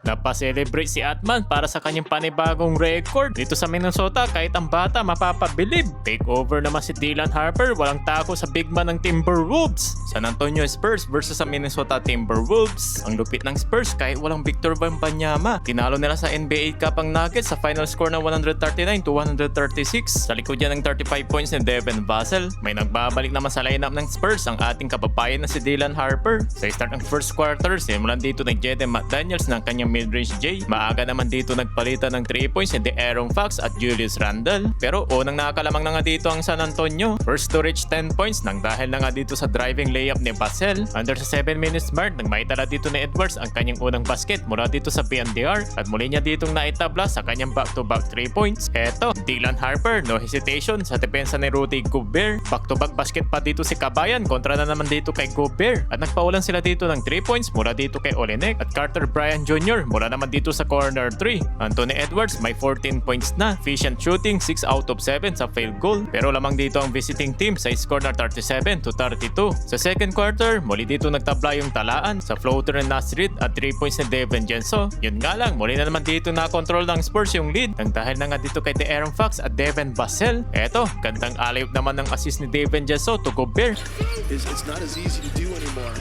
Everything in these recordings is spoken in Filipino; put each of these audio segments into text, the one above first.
Napaselebrate si Atman para sa kanyang panibagong record dito sa Minnesota kahit ang bata mapapabilib. Takeover naman si Dylan Harper, walang tako sa big man ng Timberwolves. San Antonio Spurs versus sa Minnesota Timberwolves. Ang lupit ng Spurs kahit walang Victor Wembanyama. Tinalo nila sa NBA Cup ang Nuggets sa final score na 139-136. Sa likod yan ng 35 points ni Devin Vassell. May nagbabalik naman sa lineup ng Spurs ang ating kababayan na si Dylan Harper. Sa start ng first quarter, simulan dito ng Jaden McDaniels ng kanyang mid-range J. Maaga naman dito nagpalitan ng 3 points ni De'Aaron Fox at Julius Randle. Pero unang nakalamang na nga dito ang San Antonio. First to reach 10 points nang dahil na nga dito sa driving layup ni Vassell. Under sa 7 minutes mark nang maitala dito ni Edwards ang kanyang unang basket mula dito sa PNDR at muli niya ditong naitabla sa kanyang back-to-back 3 points. Eto, Dylan Harper, no hesitation sa depensa ni Rudy Gobert. Back-to-back basket pa dito si Kabayan kontra na naman dito kay Gobert at nagpaulan sila dito ng 3 points mula dito kay Olenek at Carter Bryant Jr. mula naman dito sa corner 3. Anthony Edwards may 14 points na. Efficient shooting 6 out of 7 sa field goal. Pero lamang dito ang visiting team sa score na 37-32. Sa second quarter, muli dito nagtabla yung talaan sa floater ni Nasrid at 3 points ni Devin Jenso. Yun nga lang, muli na naman dito na-control ng Spurs yung lead nang dahil na nga dito kay De'Aaron Fox at Devin Vassell. Eto, gandang alley-oop naman ng assist ni Devin Jenso to Gobert. It's not as easy to do anymore.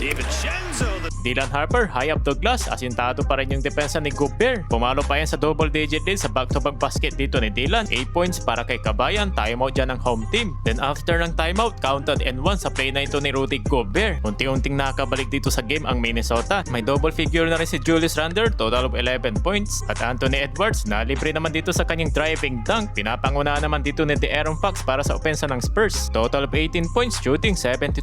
DiVincenzo. Dylan Harper, high up the glass, asintado pa rin yung depensa ni Gobert. Pumalo pa yan sa double digit lead sa back-to-back basket dito ni Dylan. 8 points para kay Kabayan, timeout dyan ng home team. Then after ng timeout, counted and 1 sa play na ito ni Rudy Gobert. Unti-unting nakabalik dito sa game ang Minnesota. May double figure na rin si Julius Randle, total of 11 points. At Anthony Edwards, nalibre naman dito sa kanyang driving dunk. Pinapangunahan naman dito ni De'Aaron Fox para sa opensa ng Spurs. Total of 18 points, shooting 72%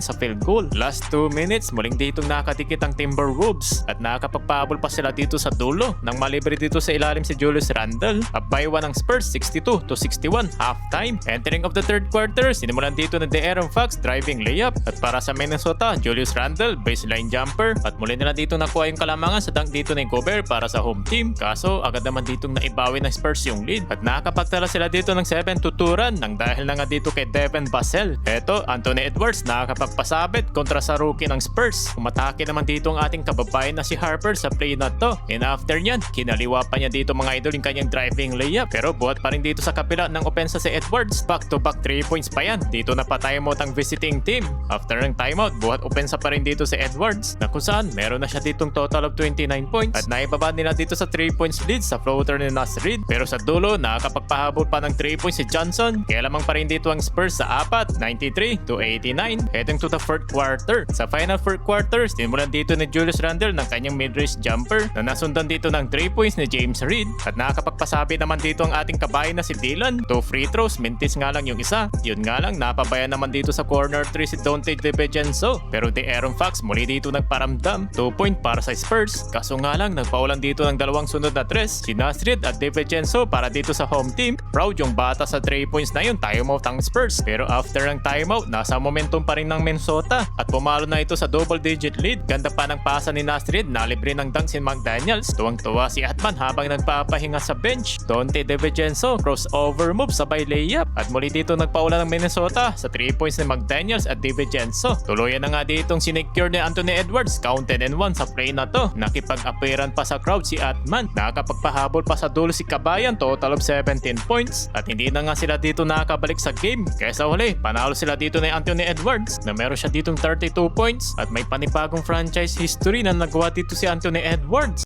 sa field goal. Last 2 minutes, muling ditong nakadikit ang Timberwolves at nakakapagpahabol pa sila dito sa dulo nang malibre dito sa ilalim si Julius Randle. Up by 1 ang Spurs 62-61 halftime. Entering of the third quarter, sinimulan dito ni De'Aaron Fox driving layup at para sa Minnesota, Julius Randle baseline jumper at muli nila dito nakuha yung kalamangan sa dunk dito ni Gobert para sa home team. Kaso agad naman ditong naibawi ng Spurs yung lead at nakakapagtala sila dito ng 7-2 run nang dahil na nga dito kay Devin Vassell. Eto, Anthony Edwards nakakapagpasabit kontra sa rookie ng Spurs. Umatake naman dito ang ating kababayan na si Harper sa play na to. And after nyan, kinaliwa pa niya dito mga idol yung kanyang driving layup. Pero buhat pa rin dito sa kapila ng opensa si Edwards. Back-to-back 3 points pa yan. Dito na pa timeout ang visiting team. After ng timeout, buhat opensa pa rin dito si Edwards na kung saan meron na siya ditong total of 29 points at naibaba nila dito sa 3 points lead sa floater ni Nasrid. Pero sa dulo, nakakapagpahabol pa ng 3 points si Johnson. Kaya lamang pa rin dito ang Spurs sa apat, 93-89. Heading to the fourth quarter. Sa final fourth quarter, simulan dito ni Julius Randle ng kanyang mid-range jumper na nasundan dito ng 3 points ni James Reed at nakakapagpasabi naman dito ang ating kabayan na si Dylan. 2 free throws, mintis nga lang yung isa. Yun nga lang, napabayan naman dito sa corner 3 si Donte DiVincenzo. Pero De'Aaron Fox muli dito nagparamdam. 2 point para sa Spurs. Kaso nga lang, nagpaulan dito ng dalawang sunod na 3 si Nasrid at DiVincenzo para dito sa home team. Proud yung bata sa 3 points na yun, timeout ang Spurs. Pero after ng timeout, nasa momentum pa rin ng Minnesota at pumalo na ito sa double digit lead. Ganda pa ng pasa ni Nasrid, nalibre ng dunk si McDaniels. Tuwang-tuwa si Atman habang nagpapahinga sa bench. Donte DiVincenzo, crossover move sabay layup. At muli dito nagpaula ng Minnesota sa 3 points ni McDaniels at DiVincenzo. Tuluyan na nga ditong sinecure ni Anthony Edwards, counted and 1 sa play na to. Nakipag-appearan pa sa crowd si Atman. Nakakapagpahabol pa sa dulo si Kabayan, total of 17 points. At hindi na nga sila dito nakakabalik sa game. Kaya sa huli, panalo sila dito ni Anthony Edwards na meron siya ditong 32 points at may panibagong franchise history na nagawa dito si Anthony Edwards.